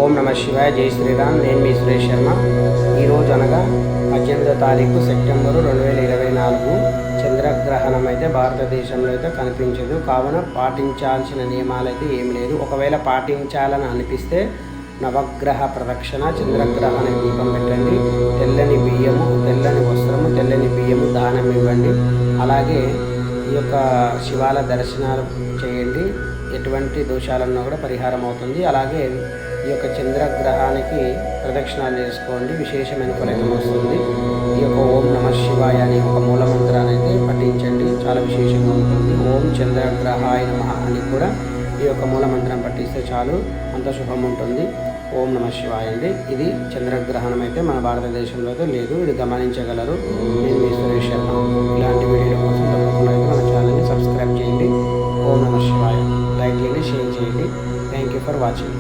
ఓం నమ శివాయ, జై శ్రీరామ్. నేను మీ సురేష్ శర్మ. ఈరోజు అనగా 18వ తారీఖు సెప్టెంబరు 2024 చంద్రగ్రహణం అయితే భారతదేశంలో అయితే కనిపించదు. కావున పాటించాల్సిన నియమాలు అయితే ఏం లేదు. ఒకవేళ పాటించాలని అనిపిస్తే నవగ్రహ ప్రదక్షిణ, చంద్రగ్రహణ దీపం పెట్టండి, తెల్లని బియ్యము, తెల్లని వస్త్రము, తెల్లని బియ్యము దానం ఇవ్వండి. అలాగే ఈ యొక్క శివాల దర్శనాలు చేయండి. ఎటువంటి దోషాలన్నా కూడా పరిహారం అవుతుంది. అలాగే ఈ యొక్క చంద్రగ్రహానికి ప్రదక్షిణాలు చేసుకోండి, విశేషమైన ఫలితం వస్తుంది. ఈ యొక్క ఓం నమ శివాయ అనే ఒక మూలమంత్రాన్ని అయితే పఠించండి, చాలా విశేషంగా ఉంటుంది. ఓం చంద్రగ్రహాయ నమః అని కూడా ఈ యొక్క మూలమంత్రం పఠిస్తే చాలు, అంత శుభం ఉంటుంది. ఓం నమ శివాయ అండి. ఇది చంద్రగ్రహణం అయితే మన భారతదేశంలో అయితే లేదు, ఇది గమనించగలరు. నేను మీ సురేష్ శర్మ. ఇలాంటి వీడియోల కోసం తప్పకుండా అయితే మన ఛానల్ని సబ్స్క్రైబ్ చేయండి. ఓం నమ శివాయ. లైక్ చేయండి, షేర్ చేయండి. Thank you for watching.